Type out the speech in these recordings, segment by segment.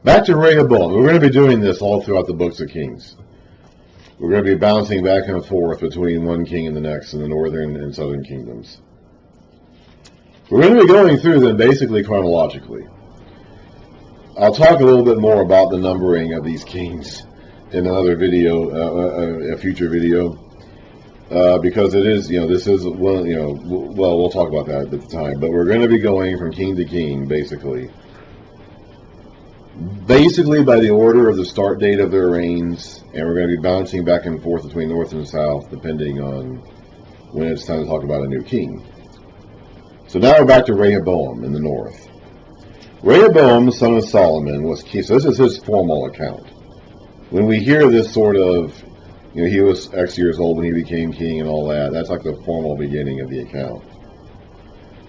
Back to Rehoboam. We're going to be doing this all throughout the books of Kings. We're going to be bouncing back and forth between one king and the next in the northern and southern kingdoms. We're going to be going through them basically chronologically. I'll talk a little bit more about the numbering of these kings in another video, a future video, because it is, this is one, well, we'll talk about that at the time. But we're going to be going from king to king, basically by the order of the start date of their reigns, and we're going to be bouncing back and forth between north and south, depending on when it's time to talk about a new king. So now we're back to Rehoboam in the north. Rehoboam, the son of Solomon, was king. So this is his formal account. When we hear this sort of, he was X years old when he became king and all that, that's like the formal beginning of the account.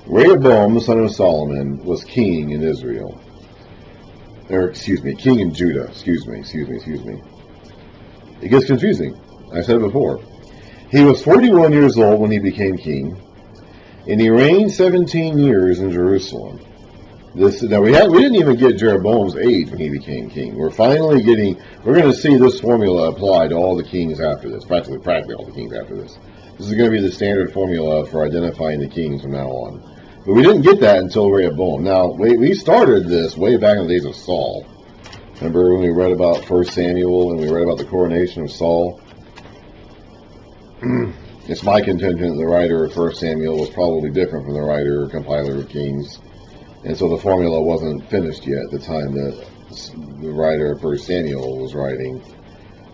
Rehoboam, the son of Solomon, was king in Israel. King in Judah. Excuse me. It gets confusing. I said it before. He was 41 years old when he became king, and he reigned 17 years in Jerusalem. We didn't even get Jeroboam's age when he became king. We're going to see this formula applied to all the kings after this, practically all the kings after this. This is going to be the standard formula for identifying the kings from now on. But we didn't get that until Rehoboam. Now, we started this way back in the days of Saul. Remember when we read about 1 Samuel and we read about the coronation of Saul? It's my contention that the writer of 1 Samuel was probably different from the writer or compiler of Kings. And so the formula wasn't finished yet at the time that the writer of 1 Samuel was writing.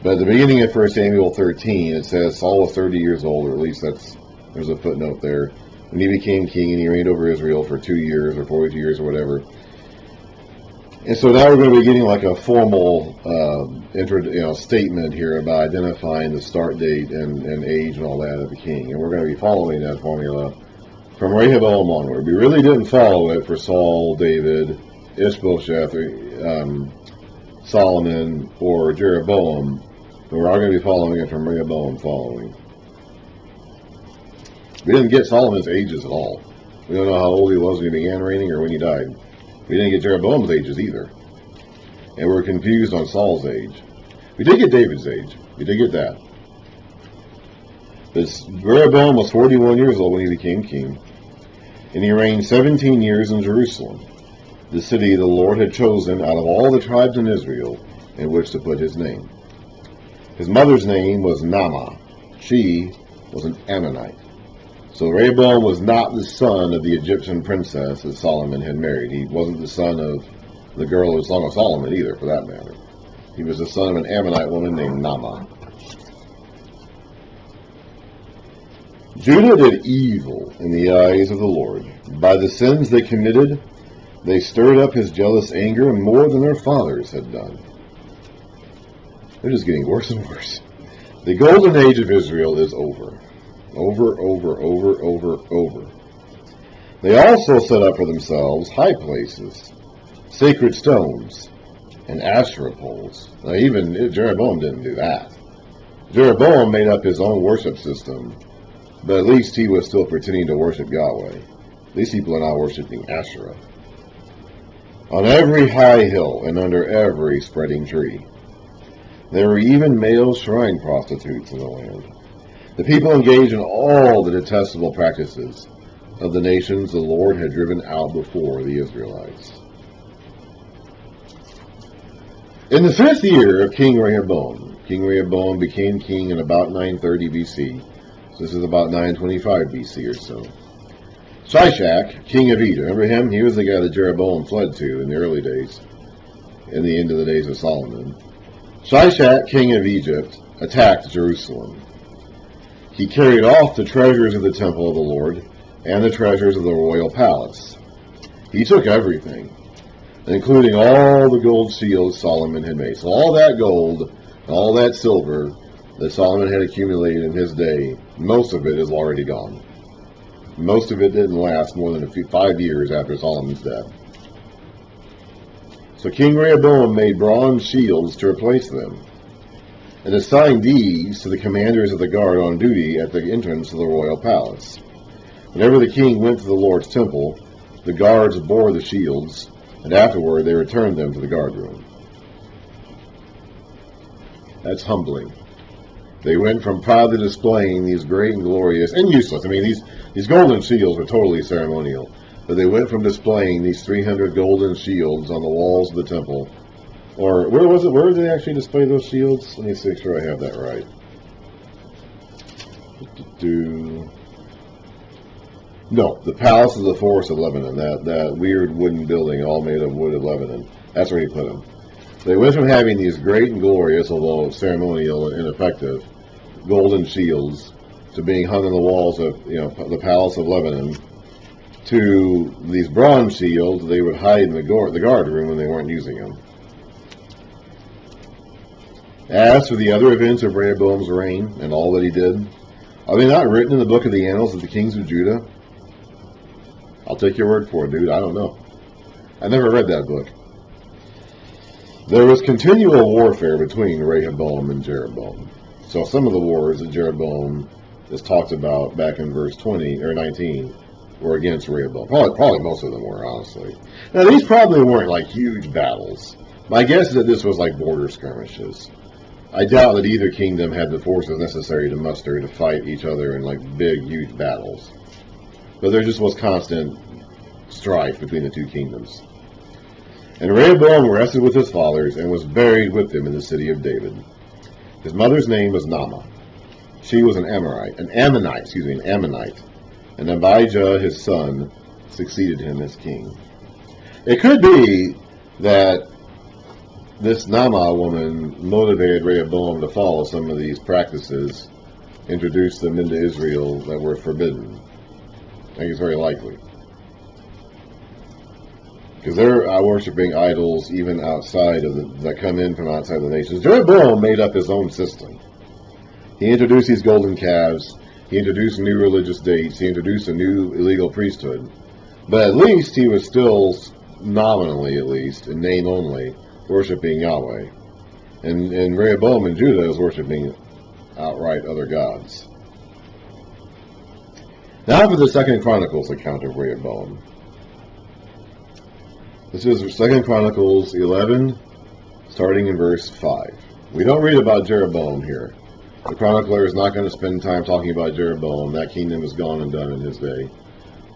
But at the beginning of 1 Samuel 13, it says Saul was 30 years old, or at least there's a footnote there, when he became king, and he reigned over Israel for 2 years or 42 years or whatever. And so now we're going to be getting like a formal statement here about identifying the start date and age and all that of the king. And we're going to be following that formula from Rehoboam onward. We really didn't follow it for Saul, David, Ishbosheth, Solomon, or Jeroboam, but we're all going to be following it from Rehoboam following. We didn't get Solomon's ages at all. We don't know how old he was when he began reigning or when he died. We didn't get Jeroboam's ages either. And we're confused on Saul's age. We did get David's age. We did get that. But Jeroboam was 41 years old when he became king, and he reigned 17 years in Jerusalem, the city the Lord had chosen out of all the tribes in Israel in which to put his name. His mother's name was Naamah. She was an Ammonite. So Rehoboam was not the son of the Egyptian princess that Solomon had married. He wasn't the son of the girl of the Song of Solomon either, for that matter. He was the son of an Ammonite woman named Naamah. Judah did evil in the eyes of the Lord. By the sins they committed, they stirred up his jealous anger more than their fathers had done. They're just getting worse and worse. The golden age of Israel is over. Over. They also set up for themselves high places, sacred stones, and Asherah poles. Now even Jeroboam didn't do that. Jeroboam made up his own worship system, but at least he was still pretending to worship Yahweh. These people are not worshiping Asherah. On every high hill and under every spreading tree, there were even male shrine prostitutes in the land. The people engaged in all the detestable practices of the nations the Lord had driven out before the Israelites. In the 5th year of King Rehoboam became king in about 930 BC. So this is about 925 BC or so. Shishak, king of Edom, remember him? He was the guy that Jeroboam fled to in the early days, in the end of the days of Solomon. Shishak, king of Egypt, attacked Jerusalem. He carried off the treasures of the temple of the Lord and the treasures of the royal palace. He took everything, including all the gold shields Solomon had made. So all that gold and all that silver that Solomon had accumulated in his day, most of it is already gone. Most of it didn't last more than 5 years after Solomon's death. So King Rehoboam made bronze shields to replace them, and assigned these to the commanders of the guard on duty at the entrance to the royal palace. Whenever the king went to the Lord's temple, the guards bore the shields, and afterward they returned them to the guard room. That's humbling. They went from proudly displaying these great and glorious, and useless, I mean, these golden shields were totally ceremonial, but they went from displaying these 300 golden shields on the walls of the temple, or where was it? Where did they actually display those shields? Let me make sure I have that right. No, the palace of the forest of Lebanon, that weird wooden building all made of wood of Lebanon. That's where he put them. They went from having these great and glorious, although ceremonial and ineffective, golden shields to being hung on the walls of the palace of Lebanon to these bronze shields they would hide in the guard room when they weren't using them. As for the other events of Rehoboam's reign and all that he did, are they not written in the book of the annals of the kings of Judah? I'll take your word for it, dude. I don't know. I never read that book. There was continual warfare between Rehoboam and Jeroboam. So some of the wars that Jeroboam is talked about back in verse 20 or 19 were against Rehoboam. Probably most of them were, honestly. Now, these probably weren't like huge battles. My guess is that this was like border skirmishes. I doubt that either kingdom had the forces necessary to muster to fight each other in like big, huge battles. But there just was constant strife between the two kingdoms. And Rehoboam rested with his fathers and was buried with them in the city of David. His mother's name was Naamah. She was an Ammonite. And Abijah, his son, succeeded him as king. It could be that this Naamah woman motivated Rehoboam to follow some of these practices, introduced them into Israel that were forbidden. I think it's very likely. Because they're worshipping idols even outside of that come in from outside the nations. Jeroboam made up his own system. He introduced these golden calves. He introduced new religious dates. He introduced a new illegal priesthood. But at least he was still, nominally at least, in name only, worshipping Yahweh. And Rehoboam in Judah is worshipping outright other gods. Now for the 2 Chronicles account of Rehoboam. This is 2 Chronicles 11, starting in verse 5. We don't read about Jeroboam here. The chronicler is not going to spend time talking about Jeroboam. That kingdom is gone and done in his day.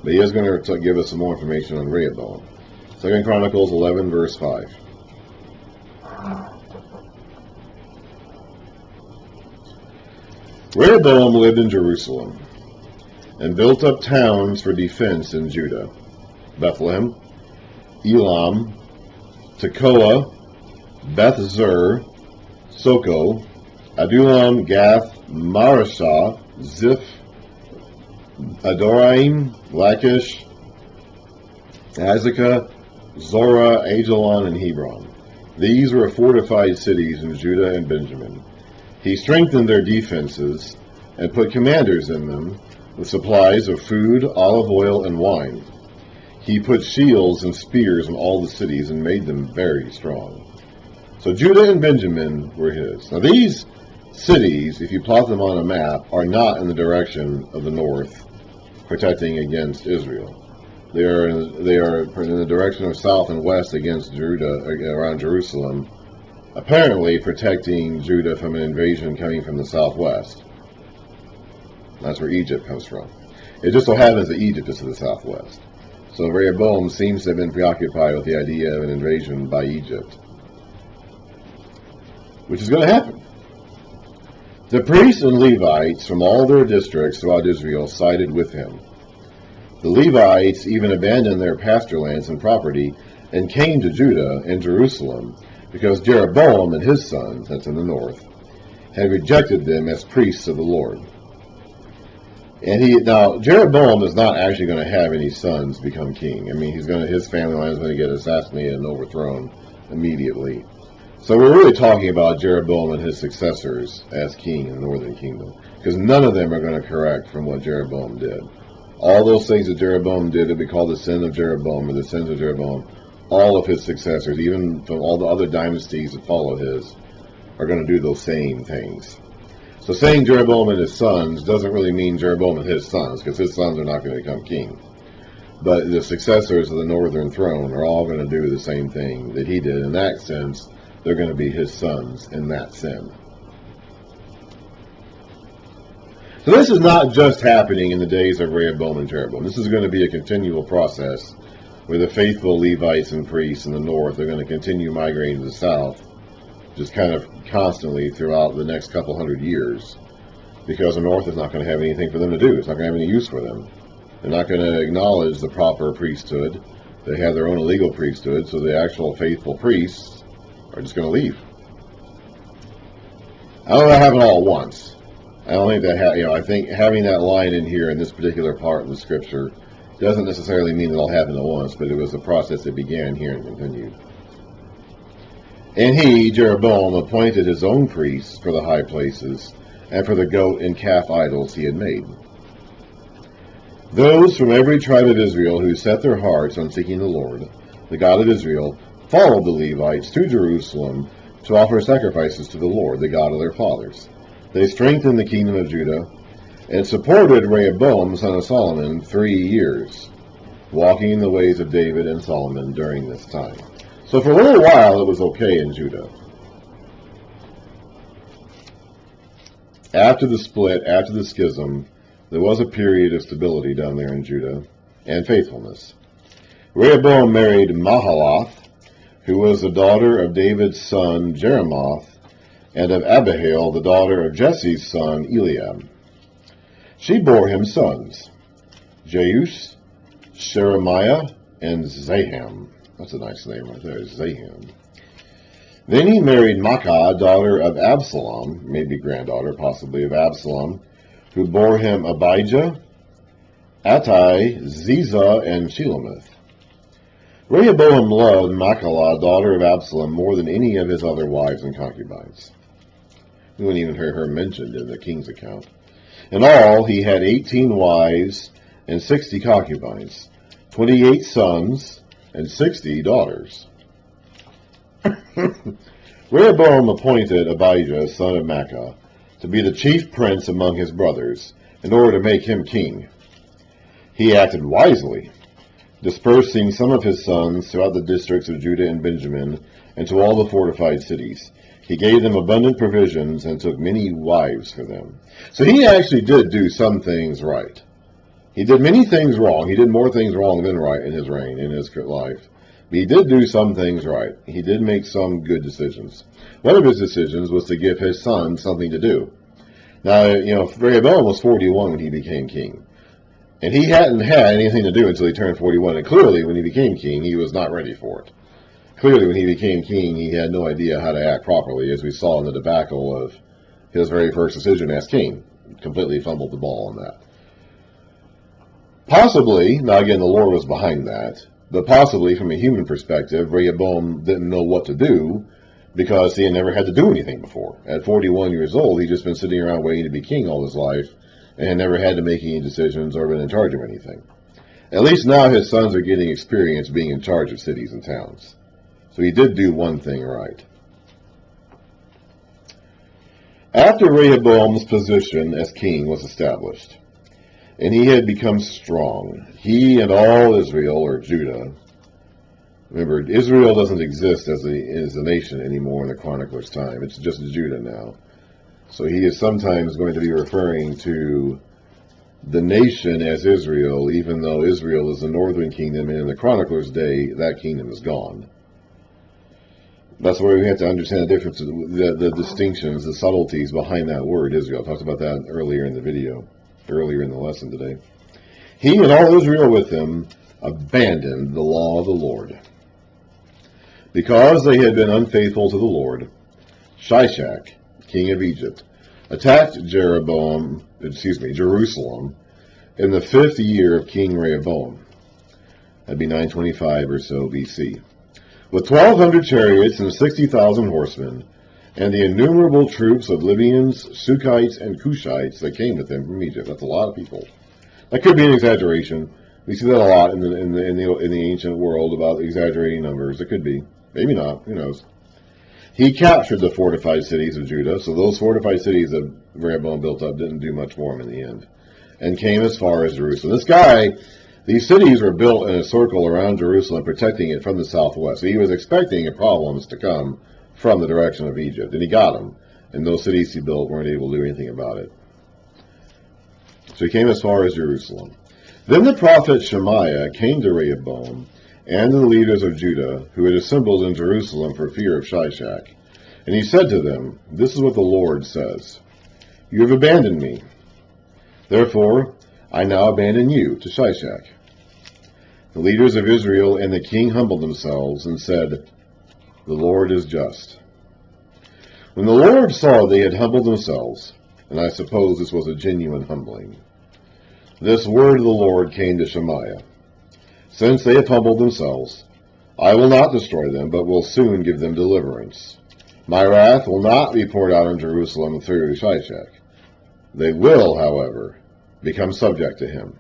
But he is going to give us some more information on Rehoboam. 2 Chronicles 11, verse 5. Rehoboam lived in Jerusalem and built up towns for defense in Judah: Bethlehem, Elam, Tekoa, Beth-zur, Soko, Adullam, Gath, Marashah, Ziph, Adoraim, Lachish, Azekah, Zorah, Ajalon, and Hebron. These were fortified cities in Judah and Benjamin. He strengthened their defenses and put commanders in them with supplies of food, olive oil, and wine. He put shields and spears in all the cities and made them very strong. So Judah and Benjamin were his. Now these cities, if you plot them on a map, are not in the direction of the north, protecting against Israel. They are in the direction of south and west against Judah, around Jerusalem, apparently protecting Judah from an invasion coming from the southwest. That's where Egypt comes from. It just so happens that Egypt is to the southwest. So Rehoboam seems to have been preoccupied with the idea of an invasion by Egypt, which is going to happen. The priests and Levites from all their districts throughout Israel sided with him. The Levites even abandoned their pasture lands and property and came to Judah and Jerusalem because Jeroboam and his sons, that's in the north, had rejected them as priests of the Lord. And now Jeroboam is not actually going to have any sons become king. I mean, his family line is going to get assassinated and overthrown immediately. So we're really talking about Jeroboam and his successors as king in the northern kingdom, because none of them are going to correct from what Jeroboam did. All those things that Jeroboam did would be called the sin of Jeroboam or the sins of Jeroboam. All of his successors, even from all the other dynasties that follow his, are going to do those same things. So saying Jeroboam and his sons doesn't really mean Jeroboam and his sons, because his sons are not going to become king. But the successors of the northern throne are all going to do the same thing that he did. In that sense, they're going to be his sons in that sin. So this is not just happening in the days of Rehoboam and Jeroboam. This is going to be a continual process where the faithful Levites and priests in the north are going to continue migrating to the south, just kind of constantly throughout the next couple hundred years, because the north is not going to have anything for them to do. It's not going to have any use for them. They're not going to acknowledge the proper priesthood. They have their own illegal priesthood, so the actual faithful priests are just going to leave. I don't know that happened all at once. I don't think that I think having that line in here in this particular part of the scripture doesn't necessarily mean it all happened at once, but it was a process that began here and continued. And he, Jeroboam, appointed his own priests for the high places and for the goat and calf idols he had made. Those from every tribe of Israel who set their hearts on seeking the Lord, the God of Israel, followed the Levites to Jerusalem to offer sacrifices to the Lord, the God of their fathers. They strengthened the kingdom of Judah and supported Rehoboam, son of Solomon, 3 years, walking in the ways of David and Solomon during this time. So for a little while it was okay in Judah. After the split, after the schism, there was a period of stability down there in Judah and faithfulness. Rehoboam married Mahalath, who was the daughter of David's son Jeremoth, and of Abihail, the daughter of Jesse's son Eliab. She bore him sons, Jeush, Sheremiah, and Zaham. That's a nice name right there, Zaham. Then he married Maacah, daughter of Absalom, maybe granddaughter possibly of Absalom, who bore him Abijah, Attai, Ziza, and Shelomith. Rehoboam loved Maacah, daughter of Absalom, more than any of his other wives and concubines. We wouldn't even hear her mentioned in the king's account. In all, he had 18 wives and 60 concubines, 28 sons, and 60 daughters. Rehoboam appointed Abijah, son of Maacah, to be the chief prince among his brothers, in order to make him king. He acted wisely, dispersing some of his sons throughout the districts of Judah and Benjamin, and to all the fortified cities. He gave them abundant provisions and took many wives for them. So he actually did do some things right. He did many things wrong. He did more things wrong than right in his reign, in his life. But he did do some things right. He did make some good decisions. One of his decisions was to give his son something to do. Now, Rehoboam was 41 when he became king. And he hadn't had anything to do until he turned 41. And clearly, when he became king, he was not ready for it. Clearly, when he became king, he had no idea how to act properly, as we saw in the debacle of his very first decision as king. Completely fumbled the ball on that. Possibly, now again, the Lord was behind that, but possibly from a human perspective, Rehoboam didn't know what to do because he had never had to do anything before. At 41 years old, he'd just been sitting around waiting to be king all his life and had never had to make any decisions or been in charge of anything. At least now his sons are getting experience being in charge of cities and towns. So he did do one thing right. After Rehoboam's position as king was established, and he had become strong, he and all Israel, or Judah. Remember, Israel doesn't exist as a nation anymore in the Chronicler's time. It's just Judah now. So he is sometimes going to be referring to the nation as Israel, even though Israel is the northern kingdom, and in the Chronicler's day, that kingdom is gone. That's where we have to understand the difference, the distinctions, the subtleties behind that word, Israel. I talked about that earlier in the video, earlier in the lesson today. He and all Israel with him abandoned the law of the Lord. Because they had been unfaithful to the Lord, Shishak, king of Egypt, attacked Jerusalem in the 5th year of King Rehoboam. That'd be 925 or so BC. With 1,200 chariots and 60,000 horsemen, and the innumerable troops of Libyans, Sukkites, and Cushites that came with him from Egypt. That's a lot of people. That could be an exaggeration. We see that a lot in the ancient world about exaggerating numbers. It could be. Maybe not. Who knows? He captured the fortified cities of Judah, so those fortified cities that Rehoboam built up didn't do much for him in the end, and came as far as Jerusalem. These cities were built in a circle around Jerusalem, protecting it from the southwest. So he was expecting problems to come from the direction of Egypt, and he got them. And those cities he built weren't able to do anything about it. So he came as far as Jerusalem. Then the prophet Shemaiah came to Rehoboam and to the leaders of Judah, who had assembled in Jerusalem for fear of Shishak. And he said to them, "This is what the Lord says. You have abandoned me. Therefore, I now abandon you to Shishak." The leaders of Israel and the king humbled themselves and said, "The Lord is just." When the Lord saw they had humbled themselves, and I suppose this was a genuine humbling, this word of the Lord came to Shemaiah: "Since they have humbled themselves, I will not destroy them, but will soon give them deliverance. My wrath will not be poured out on Jerusalem through Shishak. They will, however, become subject to him,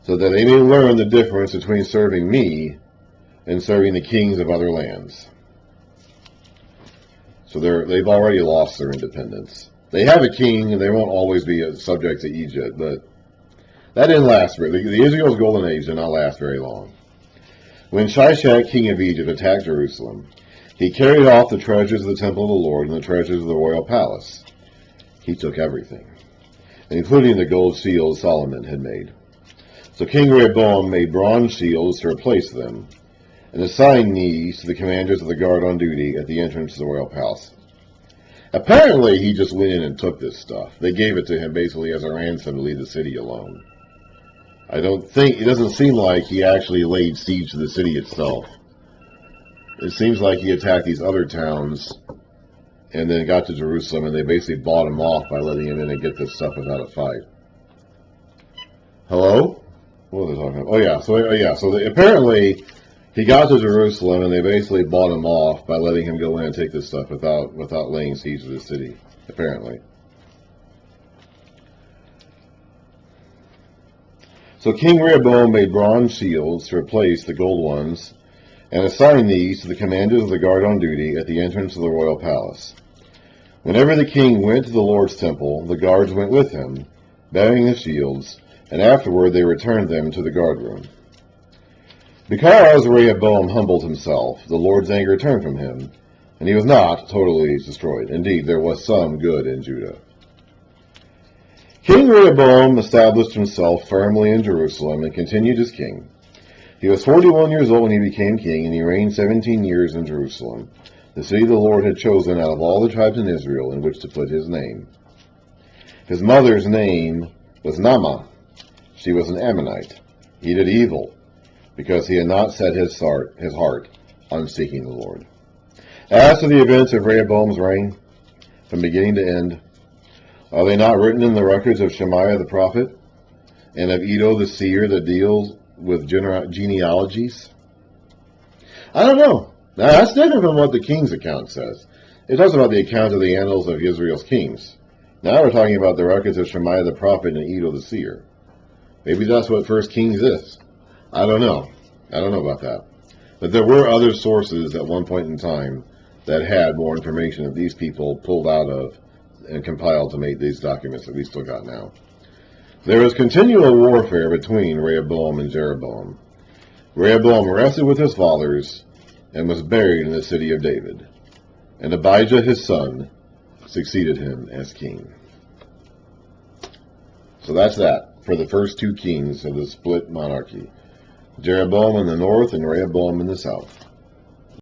so that they may learn the difference between serving me and serving the kings of other lands." So they've already lost their independence. They have a king, and they won't always be subject to Egypt, but that didn't last very long. The Israel's golden age did not last very long. When Shishak, king of Egypt, attacked Jerusalem, he carried off the treasures of the temple of the Lord and the treasures of the royal palace. He took everything, including the gold shields Solomon had made. So King Rehoboam made bronze shields to replace them, and assigned these to the commanders of the guard on duty at the entrance to the royal palace. Apparently, he just went in and took this stuff. They gave it to him basically as a ransom to leave the city alone. It doesn't seem like he actually laid siege to the city itself. It seems like he attacked these other towns and then got to Jerusalem, and they basically bought him off by letting him in and get this stuff without a fight. Hello? What are they talking about? Apparently he got to Jerusalem, and they basically bought him off by letting him go in and take this stuff without laying siege to the city, apparently. So King Rehoboam made bronze shields to replace the gold ones, and assigned these to the commanders of the guard on duty at the entrance of the royal palace. Whenever the king went to the Lord's temple, the guards went with him, bearing the shields, and afterward they returned them to the guard room. Because Rehoboam humbled himself, the Lord's anger turned from him, and he was not totally destroyed. Indeed, there was some good in Judah. King Rehoboam established himself firmly in Jerusalem and continued as king. He was 41 years old when he became king, and he reigned 17 years in Jerusalem, the city the Lord had chosen out of all the tribes in Israel in which to put his name. His mother's name was Naamah. She was an Ammonite. He did evil, because he had not set his heart on seeking the Lord. As to the events of Rehoboam's reign, from beginning to end, are they not written in the records of Shemaiah the prophet, and of Iddo the seer that deals with genealogies? I don't know. Now, that's different from what the King's account says. It talks about the account of the annals of Israel's kings. Now we're talking about the records of Shemaiah the prophet and Iddo the seer. Maybe that's what 1 Kings is. I don't know. I don't know about that. But there were other sources at one point in time that had more information that these people pulled out of and compiled to make these documents that we still got now. There was continual warfare between Rehoboam and Jeroboam. Rehoboam rested with his fathers and was buried in the city of David. And Abijah his son succeeded him as king. So that's that for the first two kings of the split monarchy. Jeroboam in the north and Rehoboam in the south.